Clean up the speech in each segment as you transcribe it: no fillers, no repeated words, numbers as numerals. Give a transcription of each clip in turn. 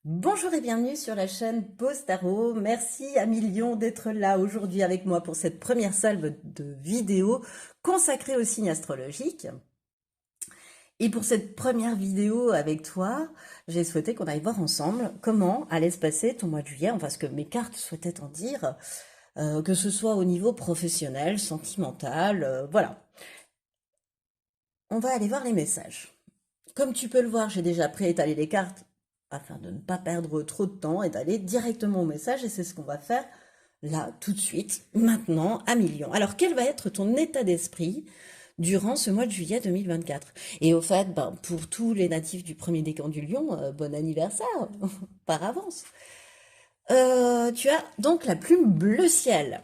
Bonjour et bienvenue sur la chaîne Pause Tarot. Merci à millions d'être là aujourd'hui avec moi pour cette première salve de vidéos consacrée au signe astrologique. Et pour cette première vidéo avec toi, j'ai souhaité qu'on aille voir ensemble comment allait se passer ton mois de juillet, enfin ce que mes cartes souhaitaient en dire, que ce soit au niveau professionnel, sentimental, voilà. On va aller voir les messages. Comme tu peux le voir, j'ai déjà préétalé les cartes afin de ne pas perdre trop de temps et d'aller directement au message. Et c'est ce qu'on va faire là, tout de suite, maintenant, à million. Alors, quel va être ton état d'esprit durant ce mois de juillet 2024? Et au fait, ben, pour tous les natifs du premier décan du lion, bon anniversaire par avance. Tu as donc la plume bleu ciel.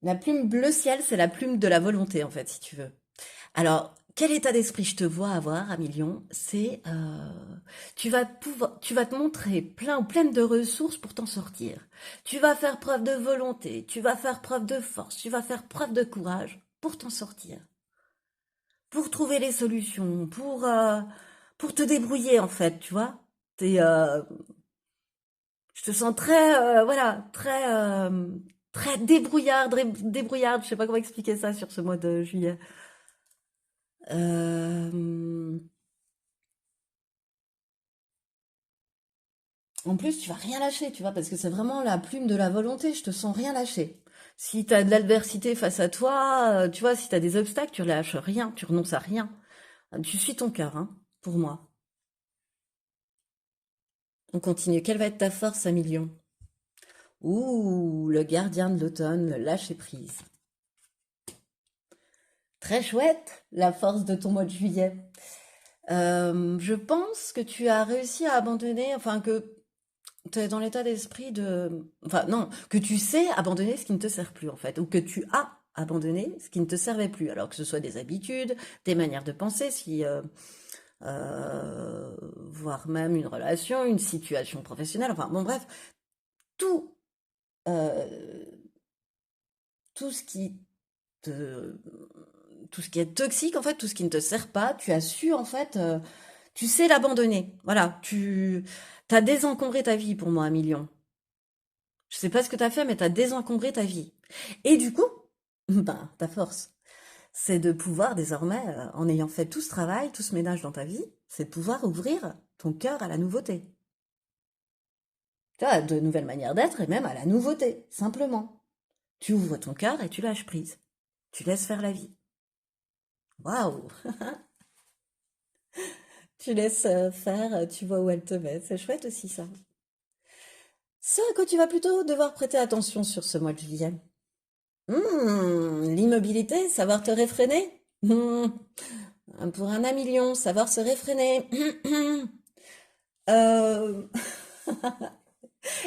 La plume bleu ciel, c'est la plume de la volonté, en fait, si tu veux. Alors, quel état d'esprit je te vois avoir à million? C'est tu vas te montrer plein ou pleine de ressources pour t'en sortir. Tu vas faire preuve de volonté, tu vas faire preuve de force, tu vas faire preuve de courage pour t'en sortir, pour trouver les solutions, pour te débrouiller en fait, tu vois. T'es, je te sens très voilà, très débrouillarde. Je sais pas comment expliquer ça sur ce mois de juillet. Euh, En plus, tu vas rien lâcher, tu vois, parce que c'est vraiment la plume de la volonté. Je te sens rien lâcher. Si tu as de l'adversité face à toi, tu vois, si tu as des obstacles, tu lâches rien, tu renonces à rien. Tu suis ton cœur, hein, pour moi. On continue. Quelle va être ta force à million? Ouh, le gardien de l'automne, le lâcher prise. Très chouette, la force de ton mois de juillet. Je pense que tu as réussi à abandonner, enfin que tu es dans l'état d'esprit de... Enfin, non, que tu sais abandonner ce qui ne te sert plus, en fait, ou que tu as abandonné ce qui ne te servait plus, alors que ce soit des habitudes, des manières de penser, si, voire même une relation, une situation professionnelle, enfin, bon, bref, tout, euh, tout ce qui te... Tout ce qui est toxique, en fait, tout ce qui ne te sert pas, tu as su, en fait, tu sais l'abandonner. Voilà, tu as désencombré ta vie pour moi, un million. Je sais pas ce que t'as fait, mais t'as désencombré ta vie. Et du coup, ben, ta force, c'est de pouvoir désormais, en ayant fait tout ce travail, tout ce ménage dans ta vie, c'est de pouvoir ouvrir ton cœur à la nouveauté. Tu vois, de nouvelles manières d'être et même à la nouveauté, simplement. Tu ouvres ton cœur et tu lâches prise. Tu laisses faire la vie. Waouh! Tu laisses faire, tu vois où elle te met. C'est chouette aussi ça. Ça, à quoi tu vas plutôt devoir prêter attention sur ce mois de juillet. L'immobilité, savoir te réfréner. Pour un million, savoir se réfréner. Euh,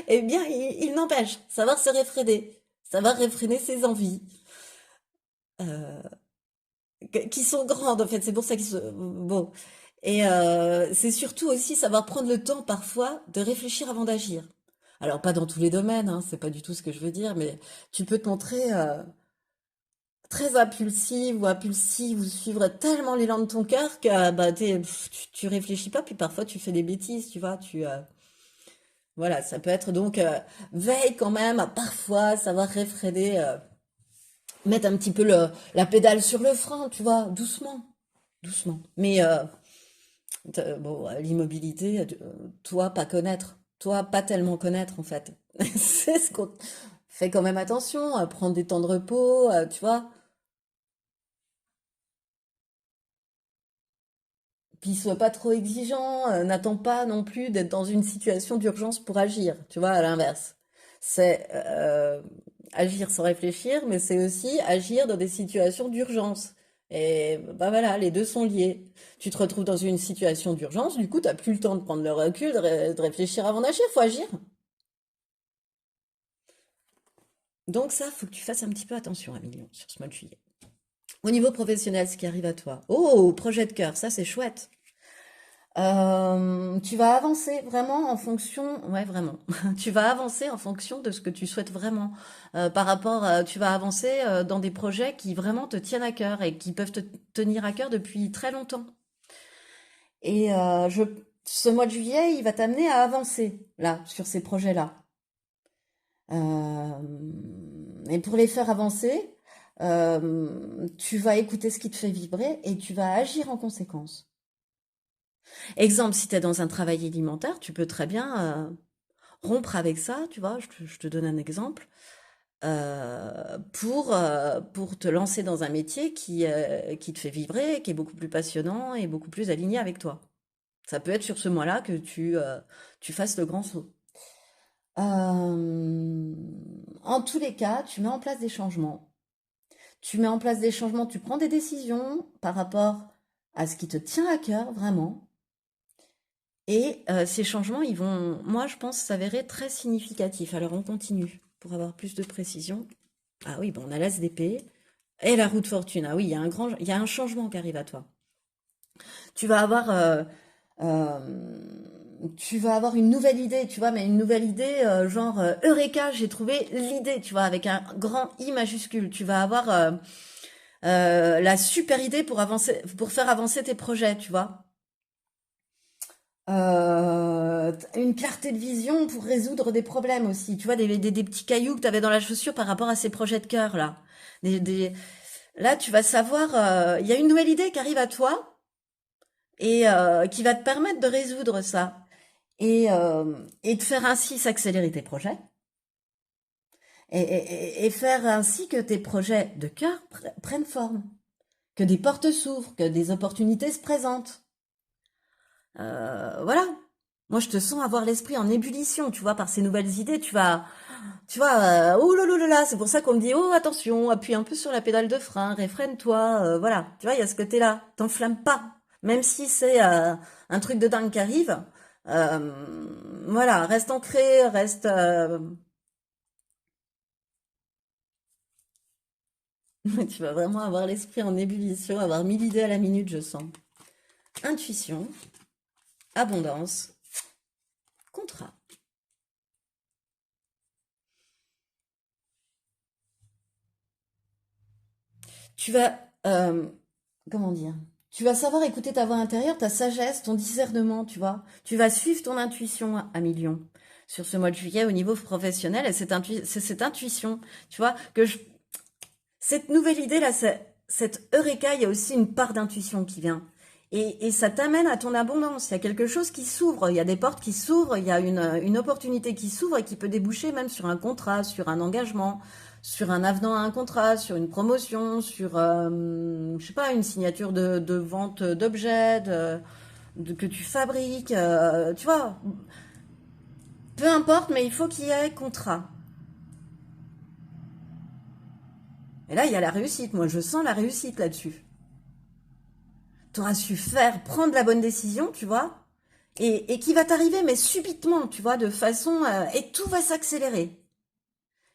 eh bien, il n'empêche, savoir se réfréner, savoir réfréner ses envies, euh, qui sont grandes en fait. C'est pour ça qu'ils sont bon. Et c'est surtout aussi savoir prendre le temps parfois de réfléchir avant d'agir. Alors pas dans tous les domaines, hein, c'est pas du tout ce que je veux dire, mais tu peux te montrer très impulsive ou impulsive ou suivre tellement l'élan de ton cœur que bah, tu réfléchis pas, puis parfois tu fais des bêtises, tu vois. Voilà, ça peut être donc veille quand même à parfois savoir réfréner, mettre un petit peu la pédale sur le frein, tu vois, doucement, doucement. Mais bon, l'immobilité, toi pas connaître, toi pas tellement connaître en fait. C'est ce qu'on fait quand même attention, à prendre des temps de repos, tu vois. Puis sois pas trop exigeant, n'attends pas non plus d'être dans une situation d'urgence pour agir, tu vois, à l'inverse. C'est agir sans réfléchir, mais c'est aussi agir dans des situations d'urgence. Et bah voilà, les deux sont liés. Tu te retrouves dans une situation d'urgence, du coup, t'as plus le temps de prendre le recul, de réfléchir avant d'agir, faut agir. Donc ça, faut que tu fasses un petit peu attention, Amilion, sur ce mois de juillet. Au niveau professionnel, ce qui arrive à toi. Oh, projet de cœur, ça c'est chouette. Tu vas avancer vraiment en fonction, ouais, vraiment. Tu vas avancer en fonction de ce que tu souhaites vraiment. Par rapport, tu vas avancer dans des projets qui vraiment te tiennent à cœur et qui peuvent te tenir à cœur depuis très longtemps. Et ce mois de juillet, il va t'amener à avancer, là, sur ces projets-là. Et pour les faire avancer, tu vas écouter ce qui te fait vibrer et tu vas agir en conséquence. Exemple, si tu es dans un travail alimentaire, tu peux très bien rompre avec ça, tu vois, je te donne un exemple, pour te lancer dans un métier qui te fait vibrer, qui est beaucoup plus passionnant et beaucoup plus aligné avec toi. Ça peut être sur ce mois-là que tu fasses le grand saut. En tous les cas, tu mets en place des changements. Tu mets en place des changements, tu prends des décisions par rapport à ce qui te tient à cœur, vraiment. Et ces changements, ils vont, moi, je pense, s'avérer très significatifs. Alors, on continue pour avoir plus de précision. Ah oui, bon, on a l'ASDP et la roue de fortune. Ah oui, il y a un changement qui arrive à toi. Tu vas avoir, euh, tu vas avoir une nouvelle idée, tu vois, mais une nouvelle idée, genre Eureka, j'ai trouvé l'idée, tu vois, avec un grand I majuscule. Tu vas avoir la super idée pour avancer, pour faire avancer tes projets, tu vois. Une clarté de vision pour résoudre des problèmes aussi. Tu vois, des petits cailloux que tu avais dans la chaussure par rapport à ces projets de cœur, là. Des, des- Là, tu vas savoir, il y a une nouvelle idée qui arrive à toi et qui va te permettre de résoudre ça. Et de faire ainsi s'accélérer tes projets et faire ainsi que tes projets de cœur prennent forme, que des portes s'ouvrent, que des opportunités se présentent. Voilà. Moi, je te sens avoir l'esprit en ébullition, tu vois, par ces nouvelles idées. Tu vois, oh là là là là, c'est pour ça qu'on me dit, oh attention, appuie un peu sur la pédale de frein, réfrène-toi, voilà. Tu vois, il y a ce côté-là. T'enflamme pas, même si c'est un truc de dingue qui arrive. Euh, voilà, reste ancré, reste. Tu vas vraiment avoir l'esprit en ébullition, avoir 1000 idées à la minute, je sens. Intuition, abondance, contrat. Tu vas, comment dire? Tu vas savoir écouter ta voix intérieure, ta sagesse, ton discernement, tu vois. Tu vas suivre ton intuition à million sur ce mois de juillet au niveau professionnel. Et c'est cette intuition, tu vois, cette nouvelle idée là, cette eureka, il y a aussi une part d'intuition qui vient. Et ça t'amène à ton abondance. Il y a quelque chose qui s'ouvre, il y a des portes qui s'ouvrent, il y a une opportunité qui s'ouvre et qui peut déboucher même sur un contrat, sur un engagement, sur un avenant à un contrat, sur une promotion, sur, je sais pas, une signature de vente d'objets que tu fabriques. Tu vois, peu importe, mais il faut qu'il y ait contrat. Et là, il y a la réussite. Moi, je sens la réussite là-dessus. Tu auras su faire, prendre la bonne décision, tu vois, et qui va t'arriver, mais subitement, tu vois, de façon, et tout va s'accélérer.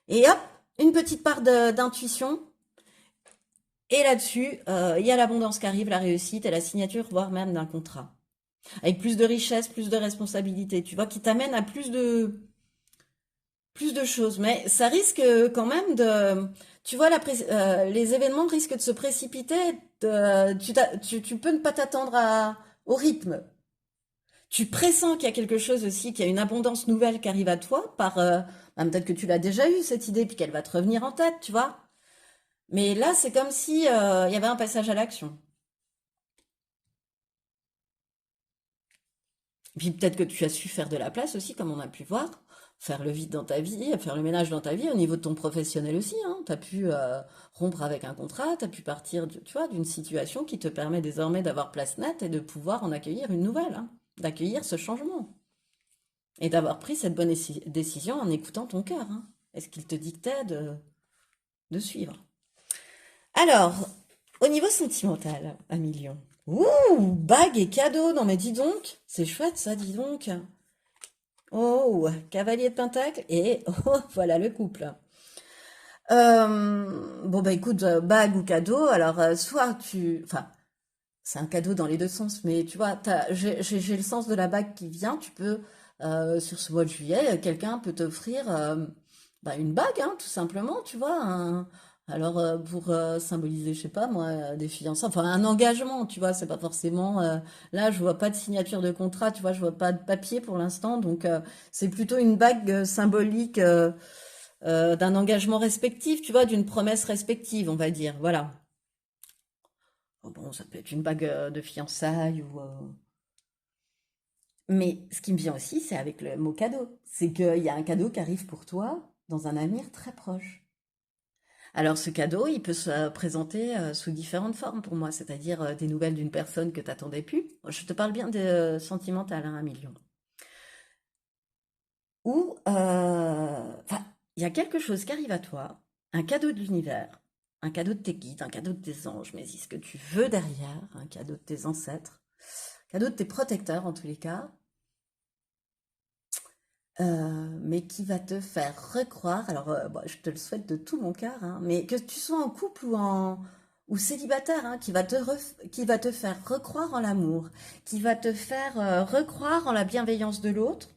Et hop, une petite part d'intuition, et là-dessus, il y a l'abondance qui arrive, la réussite et la signature, voire même d'un contrat. Avec plus de richesse, plus de responsabilité, tu vois, qui t'amène à plus de choses. Mais ça risque quand même de, tu vois, les événements risquent de se précipiter. Tu peux ne pas t'attendre au rythme. Tu pressens qu'il y a quelque chose aussi, qu'il y a une abondance nouvelle qui arrive à toi peut-être que tu l'as déjà eu cette idée puis qu'elle va te revenir en tête, tu vois. Mais là, c'est comme si il y avait un passage à l'action. Puis peut-être que tu as su faire de la place aussi, comme on a pu voir, faire le vide dans ta vie, faire le ménage dans ta vie, au niveau de ton professionnel aussi, hein. Tu as pu rompre avec un contrat, tu as pu partir, tu vois, d'une situation qui te permet désormais d'avoir place nette et de pouvoir en accueillir une nouvelle, hein, d'accueillir ce changement. Et d'avoir pris cette bonne décision en écoutant ton cœur, hein. Est-ce qu'il te dictait de suivre? Alors, au niveau sentimental, un million. Ouh, bague et cadeau. Non mais dis donc, c'est chouette ça, dis donc. Oh, cavalier de pentacle et oh, voilà le couple. Bon bah écoute, bague ou cadeau, alors soit enfin, c'est un cadeau dans les deux sens, mais tu vois, j'ai le sens de la bague qui vient. Tu peux, sur ce mois de juillet, quelqu'un peut t'offrir bah, une bague, hein, tout simplement, tu vois, Alors, pour symboliser, je sais pas moi, des fiançailles, enfin un engagement, tu vois, c'est pas forcément. Là, je vois pas de signature de contrat, tu vois, je vois pas de papier pour l'instant, donc c'est plutôt une bague symbolique d'un engagement respectif, tu vois, d'une promesse respective, on va dire. Voilà. Oh, bon, ça peut être une bague de fiançailles ou. Mais ce qui me vient aussi, c'est avec le mot cadeau. C'est qu'il y a un cadeau qui arrive pour toi dans un avenir très proche. Alors ce cadeau, il peut se présenter sous différentes formes pour moi, c'est-à-dire des nouvelles d'une personne que tu attendais plus. Je te parle bien de sentimental, hein, 1 million. Ou, enfin, il y a quelque chose qui arrive à toi, un cadeau de l'univers, un cadeau de tes guides, un cadeau de tes anges, mais dis ce que tu veux derrière, un cadeau de tes ancêtres, un cadeau de tes protecteurs en tous les cas, mais qui va te faire recroire, alors bon, je te le souhaite de tout mon cœur, hein, mais que tu sois en couple ou célibataire, hein, qui va te faire recroire en l'amour, qui va te faire recroire en la bienveillance de l'autre,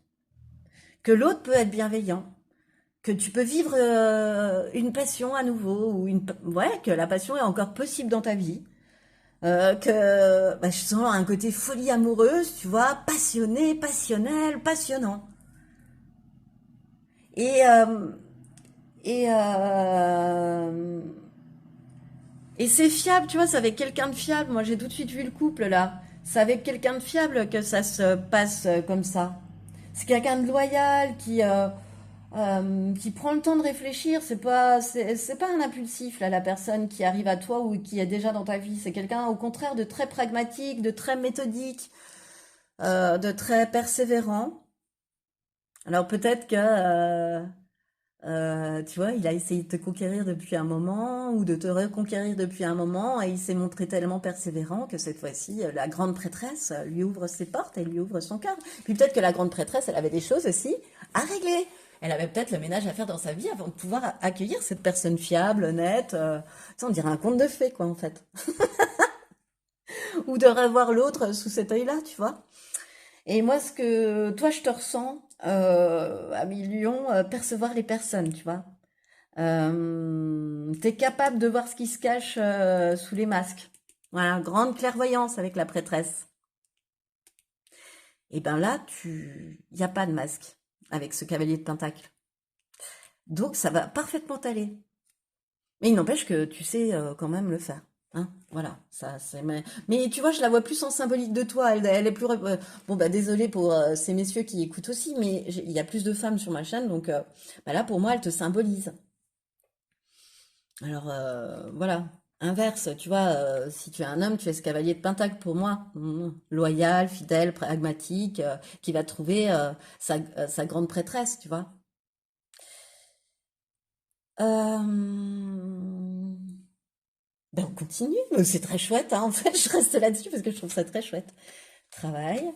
que l'autre peut être bienveillant, que tu peux vivre une passion à nouveau, ouais, que la passion est encore possible dans ta vie. Que bah, je sens un côté folie amoureuse, tu vois, passionné, passionnel, passionnant. Et, euh, Et, euh, et c'est fiable, tu vois, c'est avec quelqu'un de fiable. Moi, j'ai tout de suite vu le couple là. C'est avec quelqu'un de fiable que ça se passe comme ça. C'est quelqu'un de loyal qui prend le temps de réfléchir. C'est pas un impulsif là, la personne qui arrive à toi ou qui est déjà dans ta vie. C'est quelqu'un, au contraire, de très pragmatique, de très méthodique, de très persévérant. Alors peut-être que tu vois, il a essayé de te conquérir depuis un moment ou de te reconquérir depuis un moment et il s'est montré tellement persévérant que cette fois-ci, la grande prêtresse lui ouvre ses portes et lui ouvre son cœur. Puis peut-être que la grande prêtresse, elle avait des choses aussi à régler. Elle avait peut-être le ménage à faire dans sa vie avant de pouvoir accueillir cette personne fiable, honnête. Tu sais, on dirait un conte de fées, quoi, en fait. Ou de revoir l'autre sous cet œil-là, tu vois. Et moi, ce que toi, je te ressens à millions, percevoir les personnes, tu vois. T'es capable de voir ce qui se cache sous les masques. Voilà, grande clairvoyance avec la prêtresse. Et ben là, il n'y a pas de masque avec ce cavalier de pentacle. Donc ça va parfaitement t'aller. Mais il n'empêche que tu sais quand même le faire. Hein, voilà, ça c'est. Mais tu vois, je la vois plus en symbolique de toi. Elle est plus. Bon bah désolé pour ces messieurs qui écoutent aussi, mais il y a plus de femmes sur ma chaîne, donc bah là pour moi, elle te symbolise. Alors voilà, inverse, tu vois, si tu es un homme, tu es ce cavalier de Pentacle pour moi. Loyal, fidèle, pragmatique, qui va trouver sa grande prêtresse, tu vois. Ben on continue, c'est très chouette, hein, en fait, je reste là-dessus parce que je trouve ça très chouette. Travail.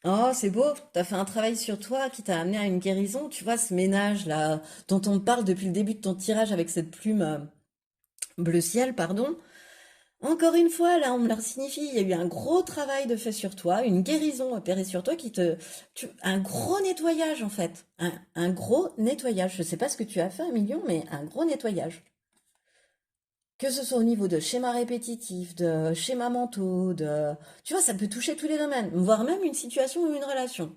Oh, c'est beau, t'as fait un travail sur toi qui t'a amené à une guérison, tu vois, ce ménage là dont on parle depuis le début de ton tirage avec cette plume bleu ciel, pardon. Encore une fois, là, on me le signifie, il y a eu un gros travail de fait sur toi, une guérison opérée sur toi un gros nettoyage en fait. Un gros nettoyage. Je sais pas ce que tu as fait, 1 million, mais un gros nettoyage. Que ce soit au niveau de schémas répétitifs, de schémas mentaux, tu vois, ça peut toucher tous les domaines, voire même une situation ou une relation.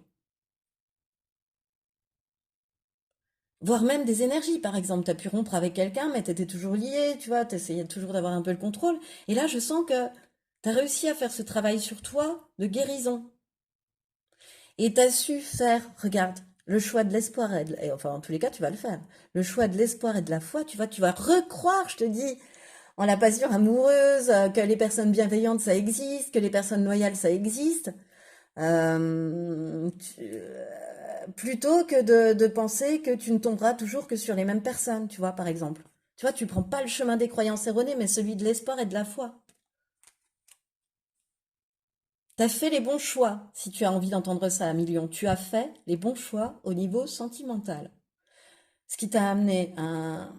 Voire même des énergies, par exemple. Tu as pu rompre avec quelqu'un, mais tu étais toujours lié, tu vois, tu essayais toujours d'avoir un peu le contrôle. Et là, je sens que tu as réussi à faire ce travail sur toi de guérison. Et tu as su faire, regarde, le choix de l'espoir, et enfin, en tous les cas, tu vas le faire. Le choix de l'espoir et de la foi, tu vas recroire, je te dis, en la passion amoureuse, que les personnes bienveillantes, ça existe, que les personnes loyales, ça existe. Plutôt que de penser que tu ne tomberas toujours que sur les mêmes personnes, tu vois, par exemple. Tu vois, tu prends pas le chemin des croyances erronées, mais celui de l'espoir et de la foi. Tu as fait les bons choix, si tu as envie d'entendre ça à million. Tu as fait les bons choix au niveau sentimental. Ce qui t'a amené à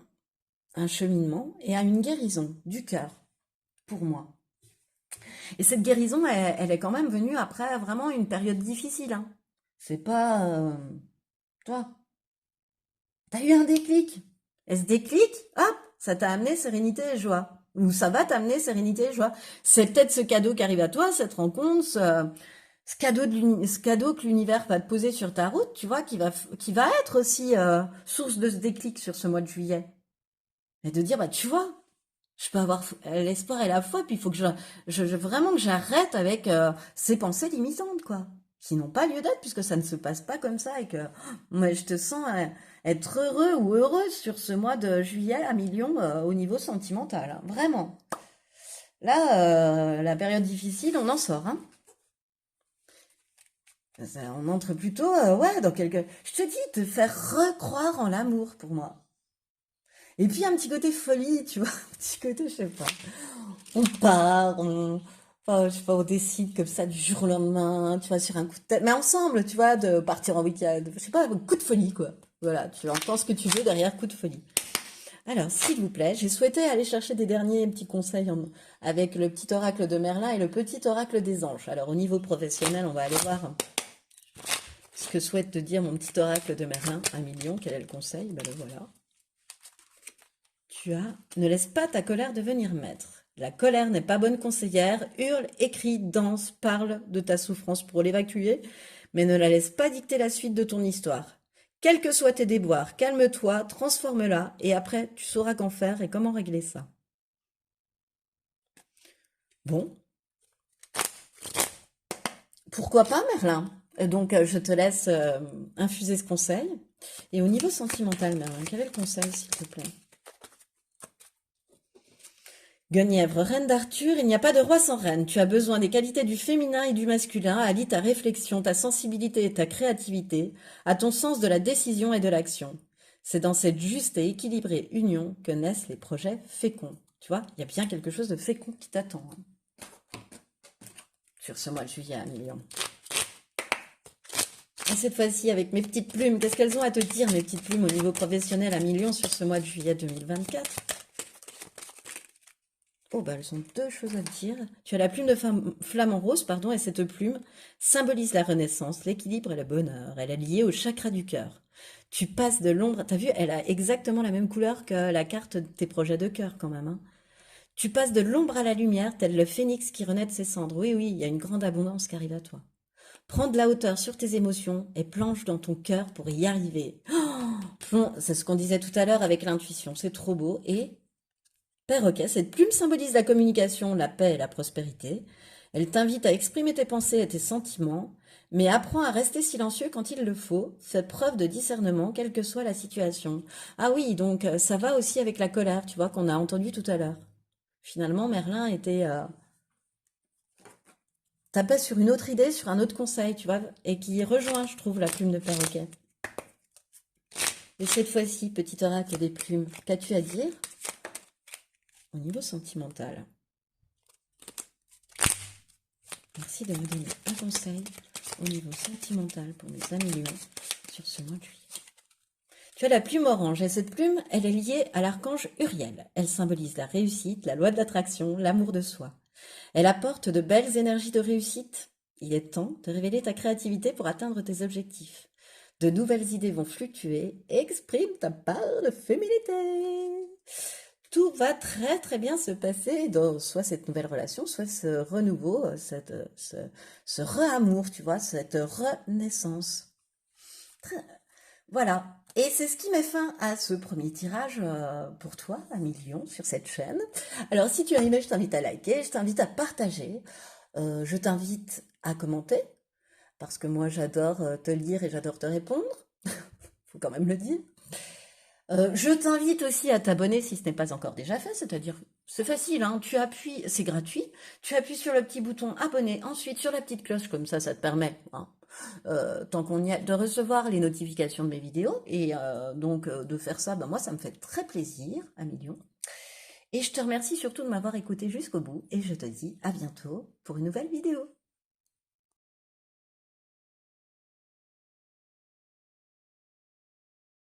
un cheminement et à une guérison du cœur, pour moi. Et cette guérison, elle est quand même venue après vraiment une période difficile, hein. C'est pas... toi, t'as eu un déclic. Et ce déclic, hop, ça t'a amené sérénité et joie. Ou ça va t'amener sérénité et joie. C'est peut-être ce cadeau qui arrive à toi, cette rencontre, ce cadeau que l'univers va te poser sur ta route, tu vois, qui va être aussi source de ce déclic sur ce mois de juillet. Et de dire, bah tu vois, je peux avoir l'espoir et la foi, puis il faut que vraiment que j'arrête avec ces pensées limitantes, quoi, qui n'ont pas lieu d'être, puisque ça ne se passe pas comme ça, et que moi, je te sens être heureux ou heureuse sur ce mois de juillet à millions au niveau sentimental, hein, vraiment. Là, la période difficile, on en sort, hein. On entre plutôt, ouais, dans quelque... Je te dis, te faire recroire en l'amour, pour moi. Et puis un petit côté folie, tu vois, un petit côté, je sais pas. On part, enfin, je sais pas, on décide comme ça du jour au lendemain, tu vois, sur un coup de tête, mais ensemble, tu vois, de partir en week-end, je sais pas, un coup de folie, quoi. Voilà, tu entends ce que tu veux derrière coup de folie. Alors, s'il vous plaît, j'ai souhaité aller chercher des derniers petits conseils avec le petit oracle de Merlin et le petit oracle des anges. Alors, au niveau professionnel, on va aller voir ce que souhaite te dire mon petit oracle de Merlin, 1 million. Quel est le conseil? Ben le voilà. Ne laisse pas ta colère devenir maître. La colère n'est pas bonne conseillère. Hurle, écris, danse, parle de ta souffrance pour l'évacuer, mais ne la laisse pas dicter la suite de ton histoire. Quels que soient tes déboires, calme-toi, transforme-la, et après tu sauras qu'en faire et comment régler ça. Bon, pourquoi pas, Merlin? Et donc, je te laisse infuser ce conseil. Et au niveau sentimental, Merlin, quel est le conseil, s'il te plaît? Guenièvre, reine d'Arthur, il n'y a pas de roi sans reine. Tu as besoin des qualités du féminin et du masculin. Allie ta réflexion, ta sensibilité et ta créativité à ton sens de la décision et de l'action. C'est dans cette juste et équilibrée union que naissent les projets féconds. Tu vois, il y a bien quelque chose de fécond qui t'attend, hein, sur ce mois de juillet à million. Et cette fois-ci, avec mes petites plumes, qu'est-ce qu'elles ont à te dire, mes petites plumes, au niveau professionnel à million sur ce mois de juillet 2024? Oh, bah, elles ont deux choses à te dire. Tu as la plume de flamme en rose, pardon, et cette plume symbolise la renaissance, l'équilibre et le bonheur. Elle est liée au chakra du cœur. Tu passes de l'ombre, t'as vu, elle a exactement la même couleur que la carte de tes projets de cœur, quand même, hein. Tu passes de l'ombre à la lumière, tel le phénix qui renaît de ses cendres. Oui, oui, il y a une grande abondance qui arrive à toi. Prends de la hauteur sur tes émotions et plonge dans ton cœur pour y arriver. C'est ce qu'on disait tout à l'heure avec l'intuition, c'est trop beau. Et perroquet, cette plume symbolise la communication, la paix et la prospérité. Elle t'invite à exprimer tes pensées et tes sentiments, mais apprends à rester silencieux quand il le faut. Fais preuve de discernement, quelle que soit la situation. Ah oui, donc ça va aussi avec la colère, tu vois, qu'on a entendu tout à l'heure. Finalement, Merlin était tapait sur une autre idée, sur un autre conseil, tu vois, et qui rejoint, je trouve, la plume de perroquet. Et cette fois-ci, petit oracle des plumes, qu'as-tu à dire au niveau sentimental? Merci de me donner un conseil au niveau sentimental pour mes amis sur ce mois de juillet. Tu as la plume orange et cette plume, elle est liée à l'archange Uriel. Elle symbolise la réussite, la loi de l'attraction, l'amour de soi. Elle apporte de belles énergies de réussite. Il est temps de révéler ta créativité pour atteindre tes objectifs. De nouvelles idées vont fluctuer. Exprime ta part de féminité. Tout va très très bien se passer dans soit cette nouvelle relation, soit ce renouveau, ce re-amour, tu vois, cette renaissance. Voilà. Et c'est ce qui met fin à ce premier tirage pour toi, à million, sur cette chaîne. Alors, si tu as aimé, je t'invite à liker, je t'invite à partager, je t'invite à commenter, parce que moi, j'adore te lire et j'adore te répondre. Faut quand même le dire. Je t'invite aussi à t'abonner si ce n'est pas encore déjà fait, c'est-à-dire, c'est facile, hein, tu appuies, c'est gratuit, tu appuies sur le petit bouton abonner, ensuite sur la petite cloche, comme ça te permet, hein, tant qu'on y est, de recevoir les notifications de mes vidéos, et donc de faire ça, ben moi ça me fait très plaisir, à million. Et je te remercie surtout de m'avoir écouté jusqu'au bout, et je te dis à bientôt pour une nouvelle vidéo.